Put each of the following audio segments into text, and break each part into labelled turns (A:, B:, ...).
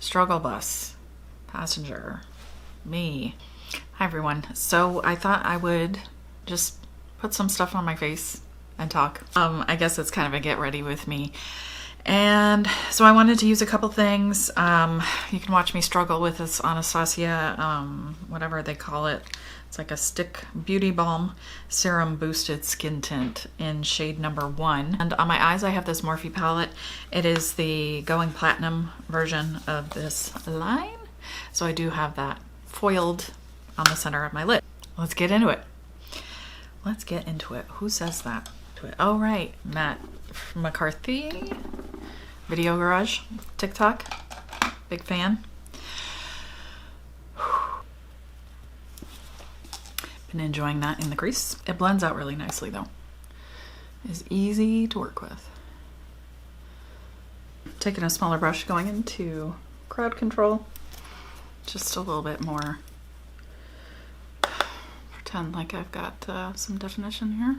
A: Struggle bus, passenger, me. Hi everyone. So I thought I would just put some stuff on my face and talk. I guess it's kind of a get ready with me. And so I wanted to use a couple things. You can watch me struggle with this Anastasia, whatever they call it. It's like a stick beauty balm serum boosted skin tint in shade number 1. And on my eyes I have this Morphe palette. It is the Going Platinum version of this line. So I do have that foiled on the center of my lid. Let's get into it. Let's get into it. Who says that? Oh right, Matt McCarthy, Video Garage, TikTok, big fan. Been enjoying that in the crease. It blends out really nicely though. It's easy to work with. Taking a smaller brush, going into crowd control. Just a little bit more. Pretend like I've got some definition here.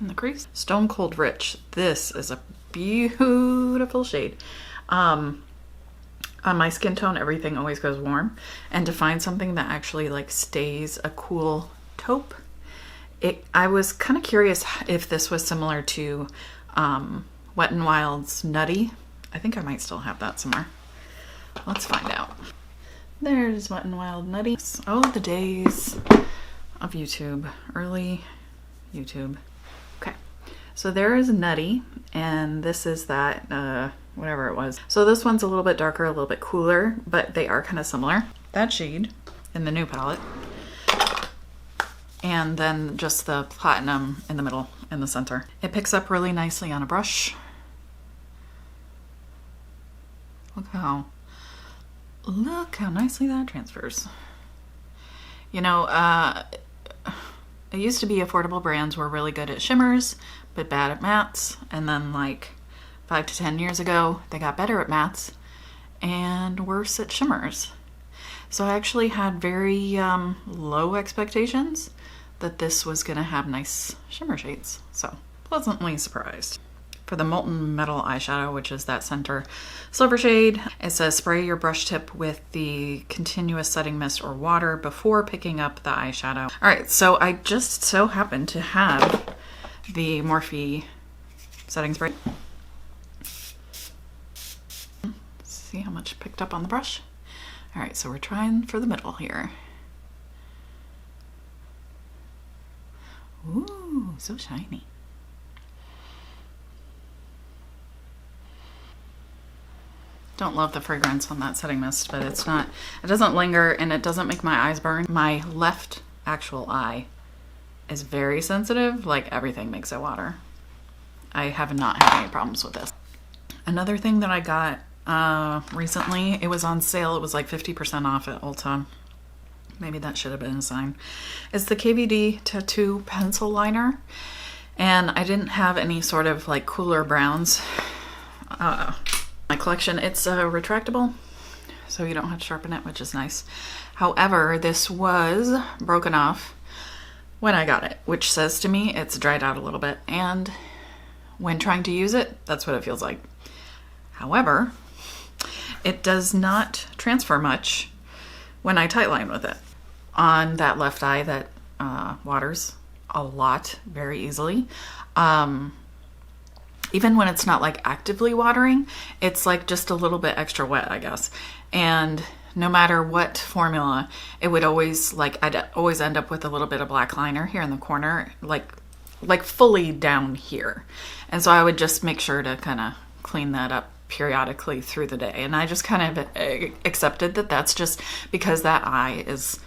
A: In the crease. Stone Cold Rich. This is a beautiful shade. On my skin tone, everything always goes warm, and to find something that actually like stays a cool taupe, I was kind of curious if this was similar to Wet n Wild's Nutty. I think I might still have that somewhere. Let's find out. There's Wet n Wild Nutty. Oh, the days of YouTube, early YouTube. Okay, so there is Nutty, and this is that whatever it was. So this one's a little bit darker, a little bit cooler, but they are kind of similar. That shade in the new palette. And then just the platinum in the middle, in the center. It picks up really nicely on a brush. Look how nicely that transfers. You know, it used to be affordable brands were really good at shimmers, but bad at mattes. And then like 5 to 10 years ago, they got better at mattes and worse at shimmers. So I actually had very low expectations that this was gonna have nice shimmer shades. So pleasantly surprised. For the Molten Metal eyeshadow, which is that center silver shade, it says spray your brush tip with the continuous setting mist or water before picking up the eyeshadow. All right, so I just so happen to have the Morphe setting spray. See how much picked up on the brush? All right, so we're trying for the middle here. Ooh, so shiny. Don't love the fragrance on that setting mist, but it doesn't linger and it doesn't make my eyes burn. My left actual eye is very sensitive, like everything makes it water. I have not had any problems with this. Another thing that I got recently, it was on sale, it was like 50% off at Ulta. Maybe that should have been a sign. It's the KVD Tattoo pencil liner, and I didn't have any sort of like cooler browns. My collection, it's retractable, so you don't have to sharpen it, which is nice. However, this was broken off when I got it, which says to me it's dried out a little bit, and when trying to use it, that's what it feels like. However, it does not transfer much when I tightline with it. On that left eye that waters a lot very easily. Even when it's not like actively watering, it's like just a little bit extra wet, I guess. And no matter what formula, it would always I'd always end up with a little bit of black liner here in the corner, like fully down here. And so I would just make sure to kind of clean that up periodically through the day. And I just kind of accepted that that's just because that eye is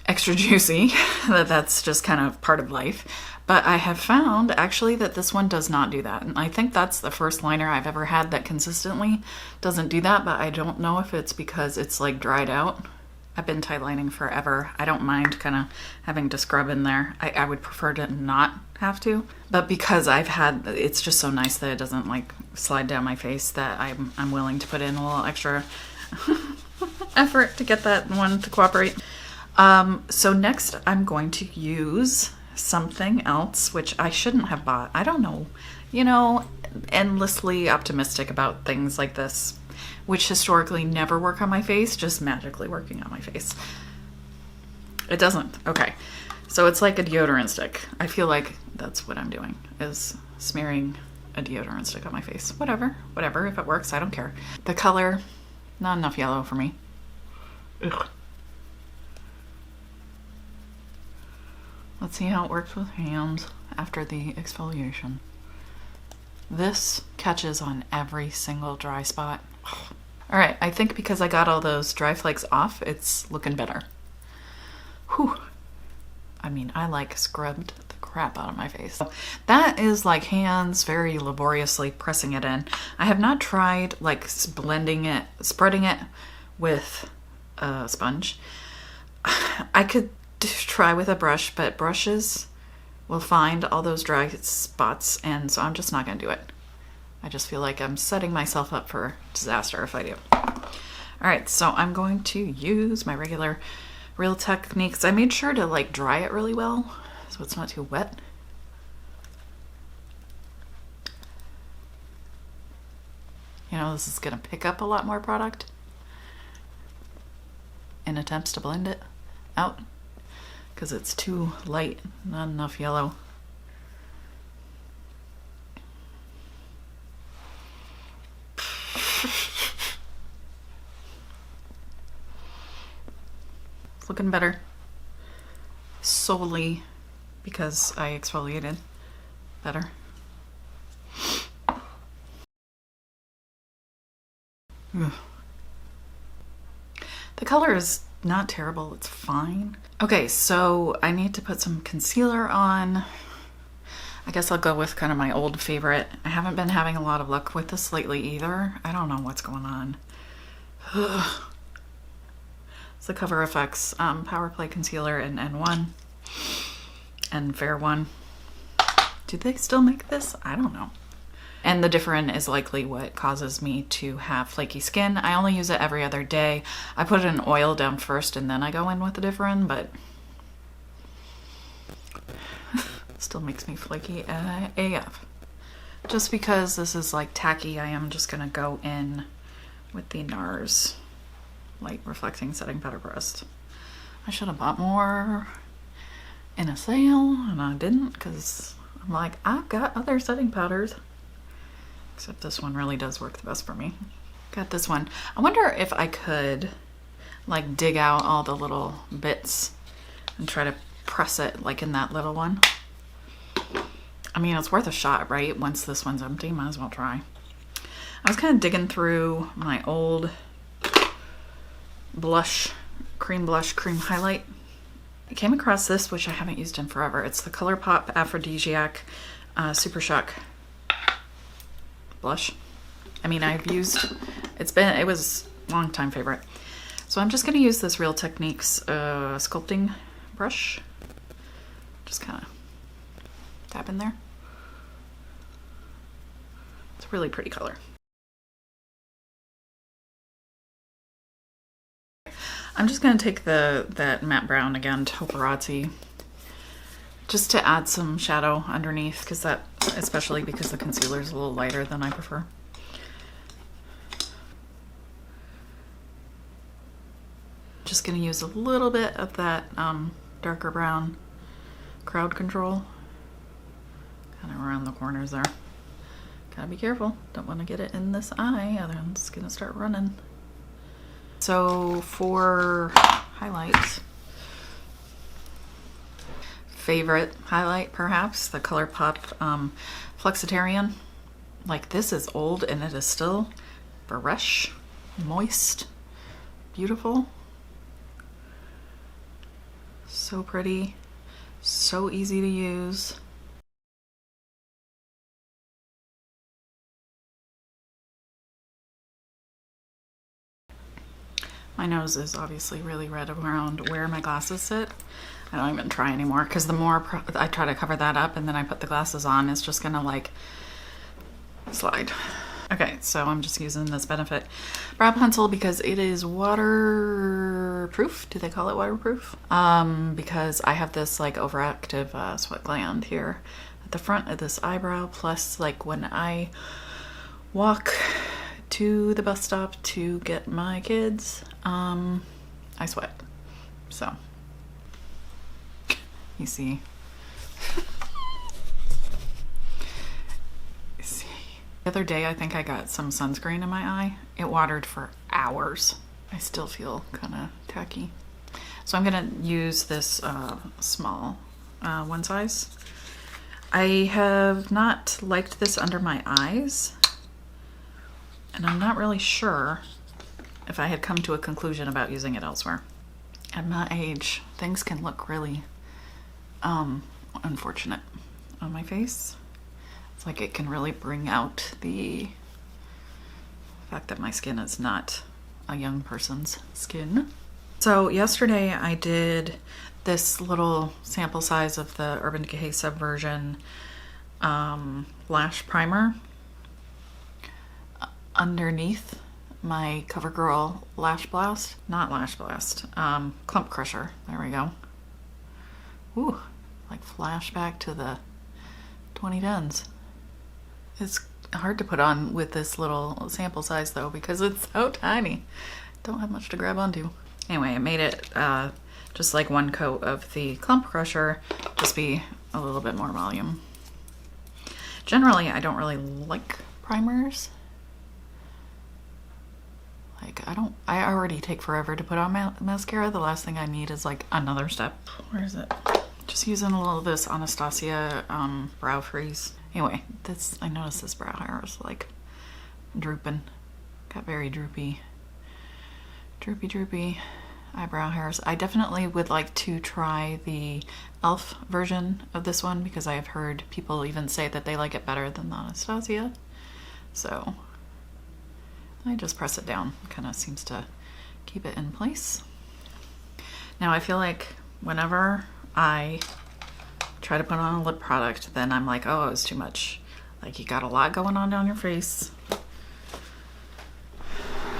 A: extra juicy, that's just kind of part of life. But I have found actually that this one does not do that. And I think that's the first liner I've ever had that consistently doesn't do that, but I don't know if it's because it's like dried out. I've been tightlining forever. I don't mind kind of having to scrub in there. I would prefer to not have to, but because it's just so nice that it doesn't like slide down my face that I'm willing to put in a little extra effort to get that one to cooperate. So next I'm going to use something else, which I shouldn't have bought. I don't know. You know, endlessly optimistic about things like this, which historically never work on my face, just magically working on my face. It doesn't. Okay. So it's like a deodorant stick. I feel like that's what I'm doing, is smearing a deodorant stick on my face. Whatever. If it works, I don't care. The color, not enough yellow for me. Ugh. Let's see how it works with hands after the exfoliation. This catches on every single dry spot. All right, I think because I got all those dry flakes off, it's looking better. Whew. I mean, I like scrubbed the crap out of my face. That is like hands very laboriously pressing it in. I have not tried like blending it, spreading it with a sponge. I could try with a brush, but brushes will find all those dry spots, and so I'm just not gonna do it. I just feel like I'm setting myself up for disaster if I do. All right, so I'm going to use my regular Real Techniques. I made sure to like dry it really well so it's not too wet. You know, this is gonna pick up a lot more product in attempts to blend it out because it's too light, not enough yellow. It's looking better solely because I exfoliated better. Ugh. The color is not terrible, it's fine. Okay, so I need to put some concealer on. I guess I'll go with kind of my old favorite. I haven't been having a lot of luck with this lately either. I don't know what's going on. Ugh. It's the Cover FX Power Play Concealer in N1 and Fair 1. Do they still make this? I don't know. And the different is likely what causes me to have flaky skin. I only use it every other day. I put an oil down first and then I go in with the different, but still makes me flaky AF. Just because this is like tacky, I am just gonna go in with the NARS Light Reflecting Setting Powder Pressed. I should have bought more in a sale and I didn't because I'm like, I've got other setting powders. Except this one really does work the best for me. Got this one. I wonder if I could like dig out all the little bits and try to press it like in that little one. I mean, it's worth a shot, right? Once this one's empty, might as well try. I was kind of digging through my old blush, cream highlight. I came across this, which I haven't used in forever. It's the Colourpop Aphrodisiac Super Shock blush. I mean, I've used, it was a long time favorite. So I'm just gonna use this Real Techniques sculpting brush. Just kind of tap in there. It's a really pretty color. I'm just gonna take that matte brown again, Over40, just to add some shadow underneath, because that, especially because the concealer is a little lighter than I prefer. Just gonna use a little bit of that darker brown Crowd Control, kind of around the corners there. Gotta be careful, don't want to get it in this eye, otherwise it's gonna start running. So for highlights, favorite highlight perhaps, the Colourpop Flexitarian. Like, this is old and it is still fresh, moist, beautiful. So pretty, so easy to use. My nose is obviously really red around where my glasses sit. I don't even try anymore because the more I try to cover that up and then I put the glasses on, it's just gonna like slide. Okay, so I'm just using this Benefit brow pencil because it is waterproof. Do they call it waterproof? Because I have this like overactive sweat gland here at the front of this eyebrow. Plus, like when I walk to the bus stop to get my kids, I sweat. So, you see. The other day, I think I got some sunscreen in my eye. It watered for hours. I still feel kind of tacky. So I'm gonna use this small one size. I have not liked this under my eyes, and I'm not really sure if I had come to a conclusion about using it elsewhere. At my age, things can look really unfortunate on my face. It's like it can really bring out the fact that my skin is not a young person's skin. So yesterday I did this little sample size of the Urban Decay Subversion lash primer underneath my CoverGirl Lash Blast. Not Lash Blast, Clump Crusher. There we go. Ooh, like flashback to the 2010s. It's hard to put on with this little sample size though because it's so tiny. Don't have much to grab onto. Anyway, I made it just like one coat of the Clump Crusher, just be a little bit more volume. Generally, I don't really like primers. Like I already take forever to put on mascara. The last thing I need is like another step. Where is it? Just using a little of this Anastasia brow freeze. Anyway, I noticed this brow hair was like drooping. Got very droopy eyebrow hairs. I definitely would like to try the e.l.f. version of this one because I have heard people even say that they like it better than the Anastasia. So I just press it down. Kind of seems to keep it in place. Now I feel like whenever I try to put on a lip product, then I'm like, oh, it's too much. Like you got a lot going on down your face.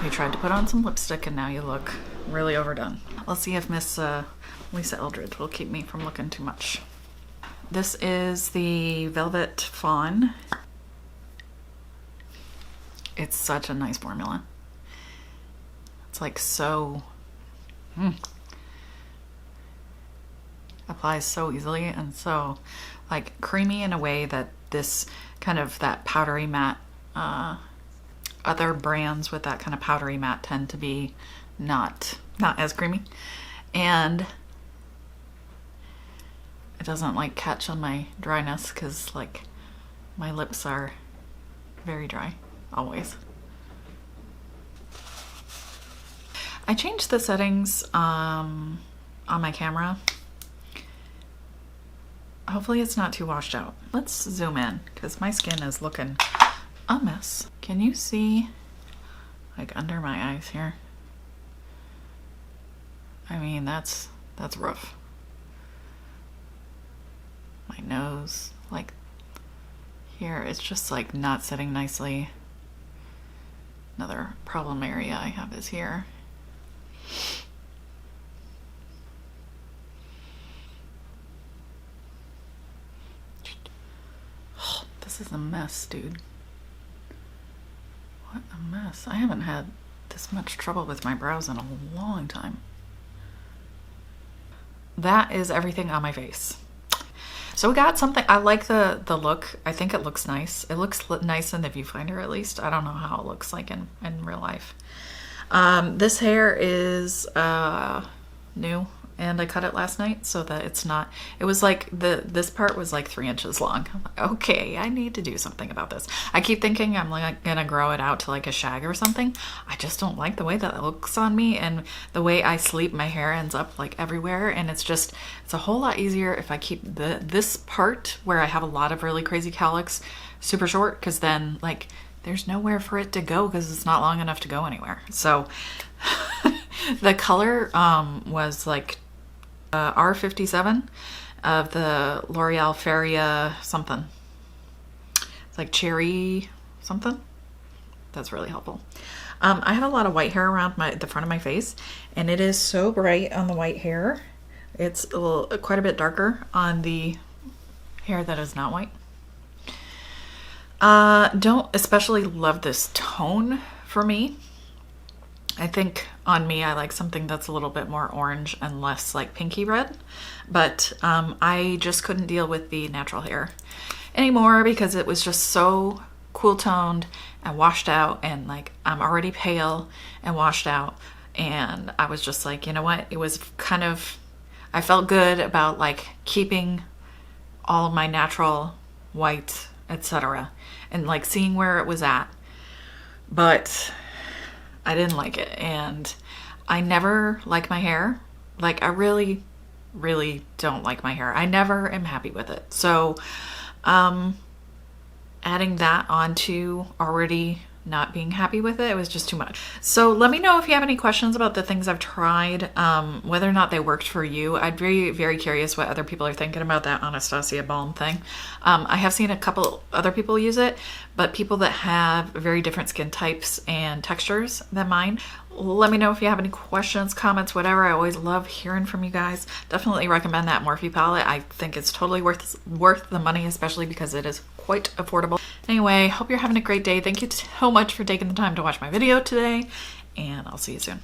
A: You tried to put on some lipstick and now you look really overdone. Let's see if Miss Lisa Eldridge will keep me from looking too much. This is the Velvet Fawn. It's such a nice formula. It's like so... applies so easily and so like creamy in a way that this kind of that powdery matte, other brands with that kind of powdery matte tend to be not as creamy, and it doesn't like catch on my dryness because like my lips are very dry always. I changed the settings on my camera. Hopefully it's not too washed out. Let's zoom in because my skin is looking a mess. Can you see like under my eyes here? I mean, that's rough. My nose, like here, it's just like not sitting nicely. Another problem area I have is here. This is a mess, dude. What a mess. I haven't had this much trouble with my brows in a long time. That is everything on my face. So we got something. I like the look. I think it looks nice. It looks nice in the viewfinder at least. I don't know how it looks like in real life. This hair is new. And I cut it last night so that it's not, it was like this part was like 3 inches long. I'm like, okay, I need to do something about this. I keep thinking I'm like gonna grow it out to like a shag or something. I just don't like the way that it looks on me, and the way I sleep, my hair ends up like everywhere, and it's a whole lot easier if I keep this part where I have a lot of really crazy cowlicks super short, because then like there's nowhere for it to go because it's not long enough to go anywhere. So the color was like R57 of the L'Oreal Feria something. It's like cherry something. that's really helpful. I have a lot of white hair around the front of my face, and it is so bright on the white hair. It's quite a bit darker on the hair that is not white. Don't especially love this tone for me. I think on me, I like something that's a little bit more orange and less like pinky red, but I just couldn't deal with the natural hair anymore because it was just so cool toned and washed out, and like I'm already pale and washed out, and I was just like, you know what, it was kind of, I felt good about like keeping all of my natural white, etc., and like seeing where it was at, but I didn't like it, and I never like my hair. Like I really, really don't like my hair. I never am happy with it. So adding that onto already not being happy with it, it was just too much. So let me know if you have any questions about the things I've tried, whether or not they worked for you. I'd be very curious what other people are thinking about that Anastasia Balm thing. I have seen a couple other people use it, but people that have very different skin types and textures than mine. Let me know if you have any questions, comments, whatever. I always love hearing from you guys. Definitely recommend that Morphe palette. I think it's totally worth the money, especially because it is quite affordable. Anyway, hope you're having a great day. Thank you so much for taking the time to watch my video today, and I'll see you soon.